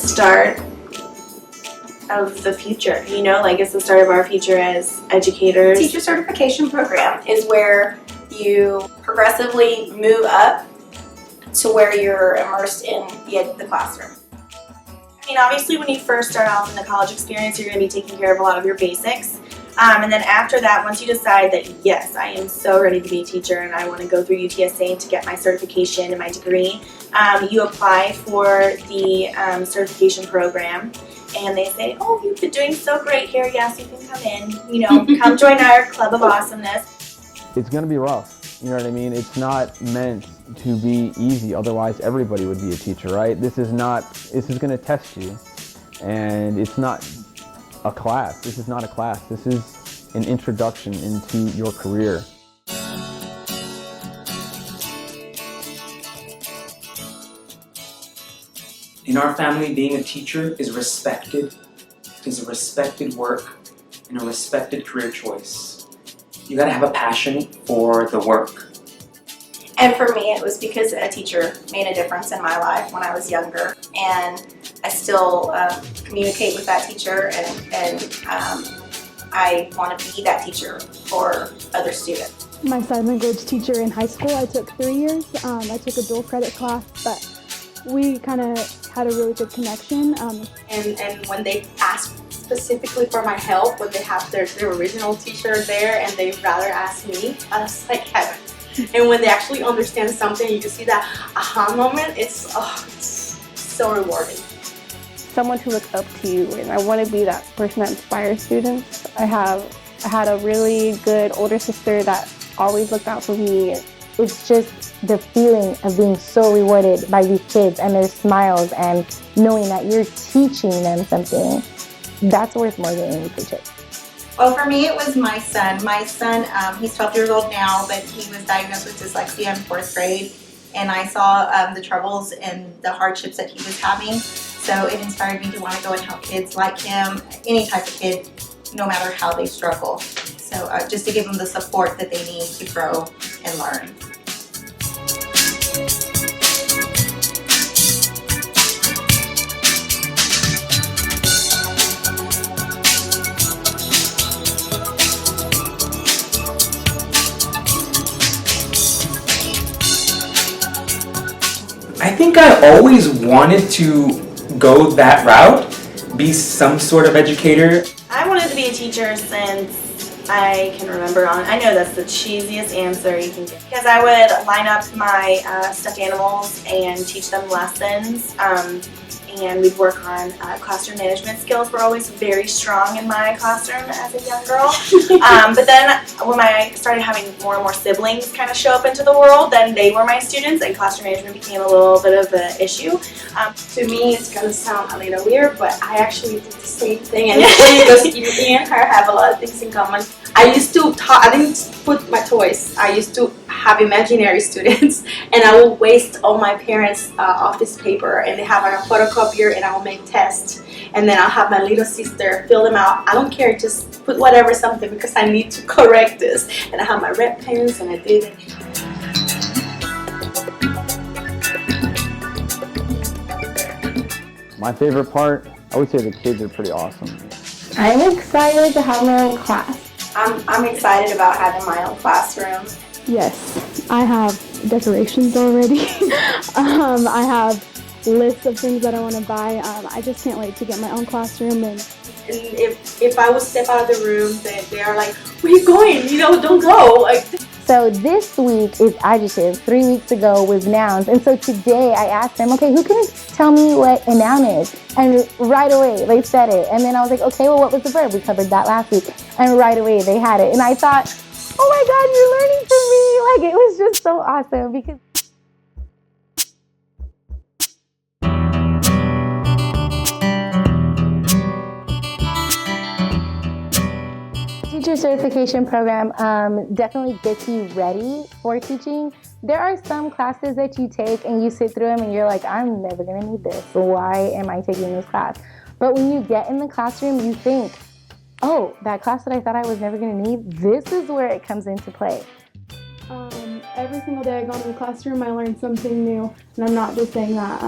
start of the future, you know, like it's the start of our future as educators. Teacher certification program is where you progressively move up to where you're immersed in the classroom. I mean, obviously when you first start off in the college experience, you're going to be taking care of a lot of your basics. And then after that, once you decide that, yes, I am so ready to be a teacher and I want to go through UTSA to get my certification and my degree, you apply for the certification program. And they say, oh, you've been doing so great here. Yes, you can come in. You know, come join our club of awesomeness. It's going to be rough. You know what I mean? It's not meant to be easy. Otherwise, everybody would be a teacher, right? This is going to test you. And it's not a class. This is not a class. This is an introduction into your career. In our family, being a teacher is respected, is a respected work, and a respected career choice. You gotta have a passion for the work. And for me, it was because a teacher made a difference in my life when I was younger, and I still communicate with that teacher, and I want to be that teacher for other students. My sign language teacher in high school, I took 3 years. I took a dual credit class, but we kind of had a really good connection. And when they ask specifically for my help, when they have their original teacher there and they rather ask me, that's like heaven. And when they actually understand something, you can see that aha moment, it's so rewarding. Someone to look up to you, and I want to be that person that inspires students. I had a really good older sister that always looked out for me. It's just the feeling of being so rewarded by these kids and their smiles and knowing that you're teaching them something. That's worth more than any paycheck. Well, for me, it was my son. My son, he's 12 years old now, but he was diagnosed with dyslexia in 4th grade. And I saw the troubles and the hardships that he was having. So it inspired me to want to go and help kids like him, any type of kid, no matter how they struggle. So just to give them the support that they need to grow and learn. I think I always wanted to go that route, be some sort of educator. I wanted to be a teacher since I can remember. I know that's the cheesiest answer you can get. Because I would line up my stuffed animals and teach them lessons. And we'd work on classroom management skills. Were always very strong in my classroom as a young girl. But then when I started having more and more siblings kind of show up into the world, then they were my students and classroom management became a little bit of an issue. To me, it's going to sound a little weird, but I actually did the same thing. And it's funny because me and her have a lot of things in common. I didn't put my toys. I used to have imaginary students, and I will waste all my parents' office paper, and they have a photocopier, and I will make tests, and then I'll have my little sister fill them out. I don't care, just put whatever something because I need to correct this. And I have my red pens, and I did it. My favorite part, I would say the kids are pretty awesome. I'm excited to have my own class. I'm excited about having my own classroom. Yes, I have decorations already. I have lists of things that I want to buy. I just can't wait to get my own classroom. And if I would step out of the room, they are like, where are you going? You know, don't go. Like. So this week is adjectives. 3 weeks ago was nouns. And so today I asked them, okay, who can tell me what a noun is? And right away they said it. And then I was like, okay, well, what was the verb? We covered that last week. And right away they had it. And I thought, oh my God, you're learning from me. Like, it was just so awesome because teacher certification program definitely gets you ready for teaching. There are some classes that you take and you sit through them and you're like, I'm never going to need this. Why am I taking this class? But when you get in the classroom, you think, oh, that class that I thought I was never going to need, this is where it comes into play. Every single day I go into the classroom, I learn something new, and I'm not just saying that.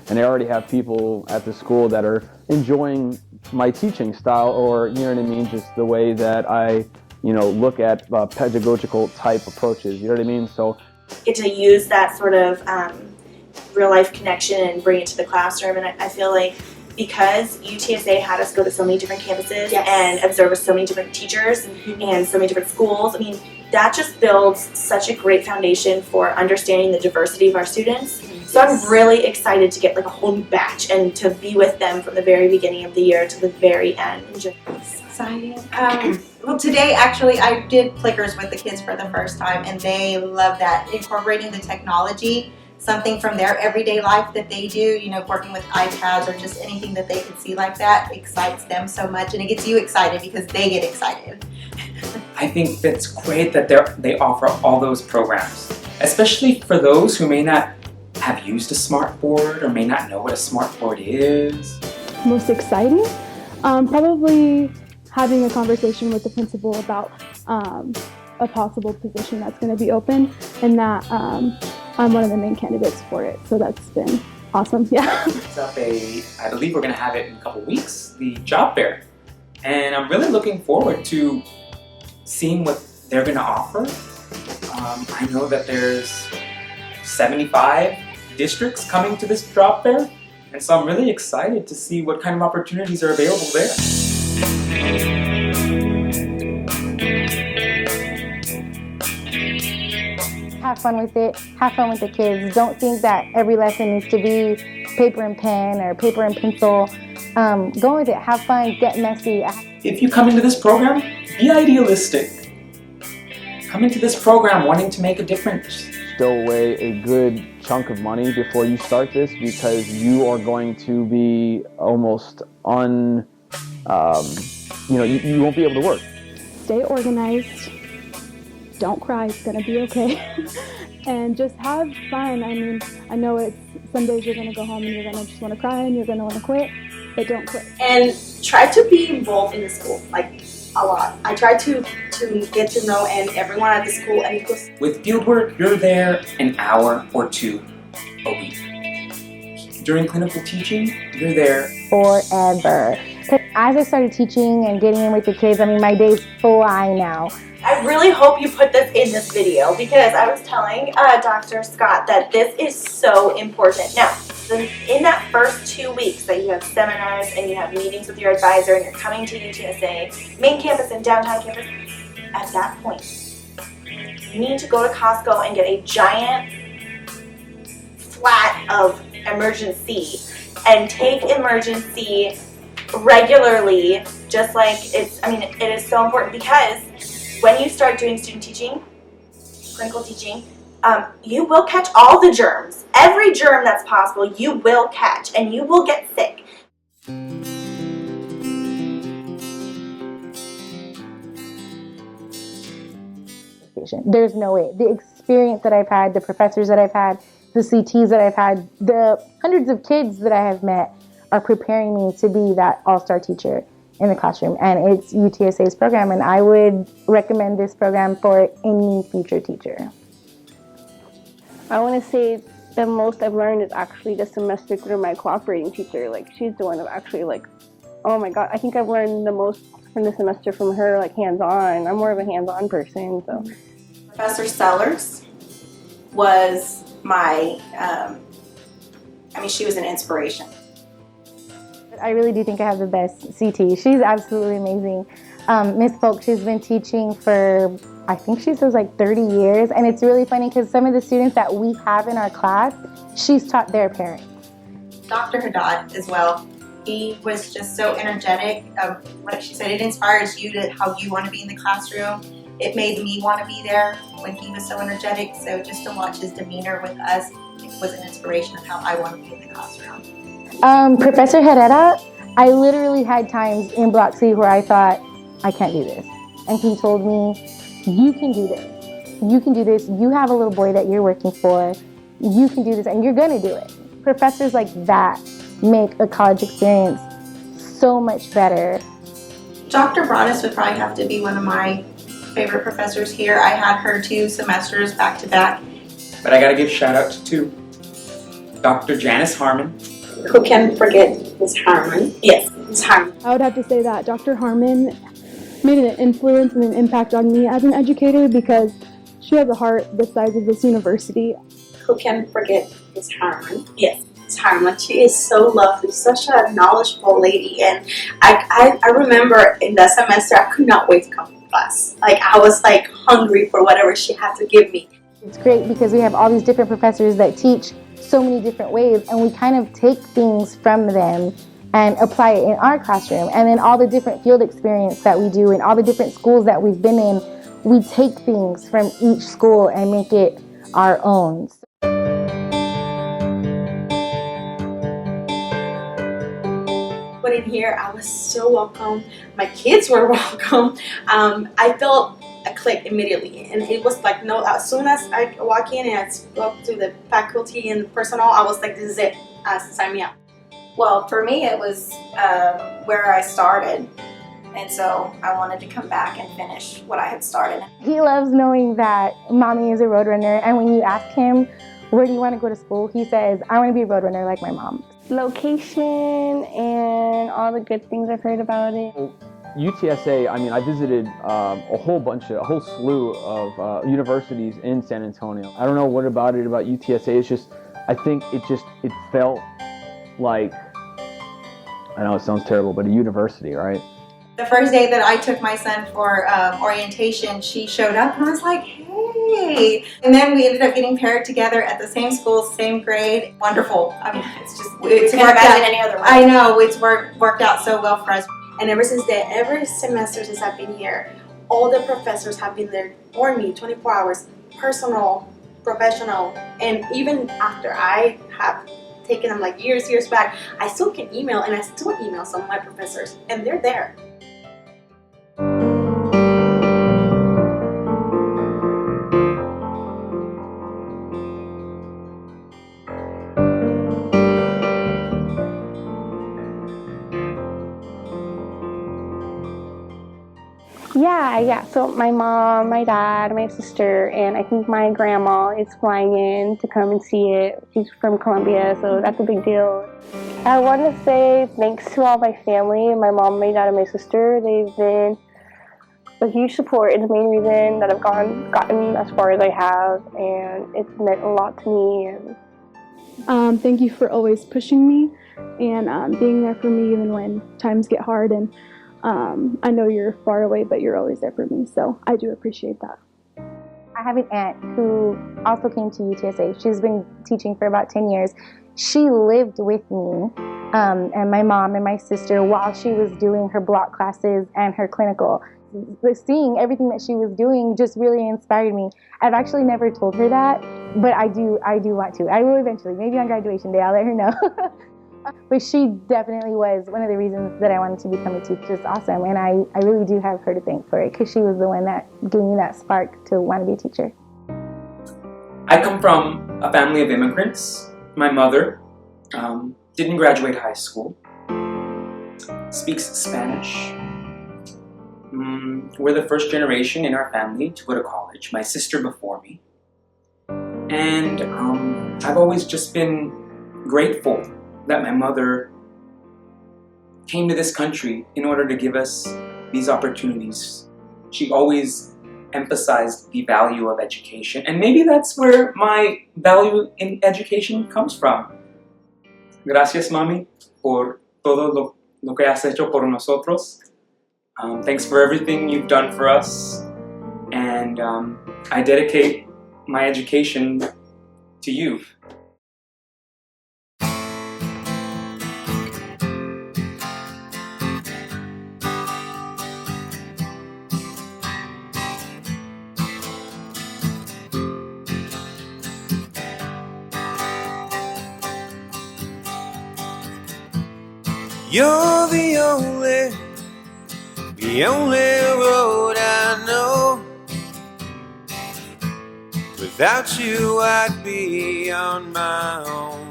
And I already have people at the school that are enjoying my teaching style, or, you know what I mean, just the way that I, look at pedagogical type approaches, you know what I mean? So get to use that sort of real life connection and bring it to the classroom, and I feel like because UTSA had us go to so many different campuses and observe with so many different teachers and so many different schools, I mean, that just builds such a great foundation for understanding the diversity of our students. So I'm really excited to get like a whole new batch and to be with them from the very beginning of the year to the very end. Exciting. Well, today actually I did clickers with the kids for the first time, and they love that, incorporating the technology, something from their everyday life that they do, working with iPads or just anything that they can see like that excites them so much, and it gets you excited because they get excited. I think that's great that they offer all those programs, especially for those who may not have used a smartboard or may not know what a smartboard is. Most exciting? Probably having a conversation with the principal about a possible position that's going to be open, and that I'm one of the main candidates for it, so that's been awesome. Yeah. It's up I believe we're going to have it in a couple weeks, the job fair, and I'm really looking forward to seeing what they're going to offer. I know that there's 75 districts coming to this job fair, and so I'm really excited to see what kind of opportunities are available there. Have fun with it. Have fun with the kids. Don't think that every lesson needs to be paper and pen or paper and pencil. Go with it. Have fun. Get messy. If you come into this program, be idealistic. Come into this program wanting to make a difference. stow away a good chunk of money before you start this, because you are going to be almost you won't be able to work. Stay organized. Don't cry, it's gonna be okay. And just have fun. I mean, I know it's some days you're gonna go home and you're gonna just wanna cry and you're gonna wanna quit, but don't quit. And try to be involved in the school, like a lot. I try to get to know everyone at the school, and because with fieldwork, you're there an hour or two a week. During clinical teaching, you're there forever. As I started teaching and getting in with the kids, I mean, my days fly now. I really hope you put this in this video, because I was telling Dr. Scott that this is so important. Now, in that first 2 weeks that you have seminars and you have meetings with your advisor and you're coming to UTSA, main campus and downtown campus, at that point, you need to go to Costco and get a giant flat of emergency and take emergency regularly, just like it is so important, because when you start doing student teaching, clinical teaching, you will catch all the germs. Every germ that's possible, you will catch, and you will get sick. There's no way. The experience that I've had, the professors that I've had, the CTs that I've had, the hundreds of kids that I have met are preparing me to be that all-star teacher in the classroom, and it's UTSA's program, and I would recommend this program for any future teacher. I want to say the most I've learned is actually this semester through my cooperating teacher. Like, she's the one of actually, like, oh my god, I think I've learned the most from this semester from her, like, hands-on. I'm more of a hands-on person, so. Professor Sellers was my, she was an inspiration. I really do think I have the best CT. She's absolutely amazing. Miss Folk, she's been teaching for, I think she says like 30 years. And it's really funny because some of the students that we have in our class, she's taught their parents. Dr. Haddad as well. He was just so energetic. Like she said, it inspires you to how you want to be in the classroom. It made me want to be there when he was so energetic. So just to watch his demeanor with us, it was an inspiration of how I want to be in the classroom. Professor Herrera, I literally had times in Block C where I thought, I can't do this. And he told me, you can do this. You can do this. You have a little boy that you're working for. You can do this, and you're going to do it. Professors like that make a college experience so much better. Dr. Broadus would probably have to be one of my favorite professors here. I had her 2 semesters back to back. But I gotta give shout out to 2. Dr. Janice Harmon. Who can forget Miss Harmon? Yes. Miss Harmon. I would have to say that Dr. Harmon made an influence and an impact on me as an educator because she has a heart the size of this university. Who can forget Miss Harmon? Yes. Miss Harmon, she is so lovely, such a knowledgeable lady, and I remember in that semester I could not wait to come to class. Like I was like hungry for whatever she had to give me. It's great because we have all these different professors that teach so many different ways, and we kind of take things from them and apply it in our classroom. And then all the different field experience that we do and all the different schools that we've been in, we take things from each school and make it our own. But in here, I was so welcome. My kids were welcome. I felt a click immediately, and it was like no. As soon as I walk in and I spoke to the faculty and personnel, I was like, "This is it. Sign me up." Well, for me, it was where I started. And so I wanted to come back and finish what I had started. He loves knowing that mommy is a roadrunner, and when you ask him, where do you want to go to school? He says, I want to be a roadrunner like my mom. Location and all the good things I've heard about it. UTSA, I mean, I visited a whole slew of universities in San Antonio. I don't know what about it about UTSA, it's just, I think it felt like, I know it sounds terrible, but a university, right? The first day that I took my son for orientation, she showed up and I was like, hey. And then we ended up getting paired together at the same school, same grade. Wonderful. I mean, it's Can't worked imagine out. any other way. I know, it's worked out so well for us. And ever since then, every semester since I've been here, all the professors have been there for me 24 hours, personal, professional, and even after I have taken them like years back, I still can email, and I still email some of my professors, and they're there. Yeah. So my mom, my dad, my sister, and I think my grandma is flying in to come and see it. She's from Colombia, so that's a big deal. I want to say thanks to all my family, my mom, my dad, and my sister. They've been a huge support. It's the main reason that I've gotten as far as I have, and it's meant a lot to me. And thank you for always pushing me and being there for me even when times get hard. And I know you're far away, but you're always there for me, so I do appreciate that. I have an aunt who also came to UTSA. She's been teaching for about 10 years. She lived with me and my mom and my sister while she was doing her block classes and her clinical. Seeing everything that she was doing just really inspired me. I've actually never told her that, but I do want to. I will eventually, maybe on graduation day, I'll let her know. But she definitely was one of the reasons that I wanted to become a teacher. It's awesome, and I really do have her to thank for it because she was the one that gave me that spark to want to be a teacher. I come from a family of immigrants. My mother didn't graduate high school, speaks Spanish. We're the first generation in our family to go to college, my sister before me. And I've always just been grateful that my mother came to this country in order to give us these opportunities. She always emphasized the value of education, and maybe that's where my value in education comes from. Gracias, mami, por todo lo que has hecho por nosotros. Thanks for everything you've done for us, and I dedicate my education to you. You're the only road I know. Without you, I'd be on my own.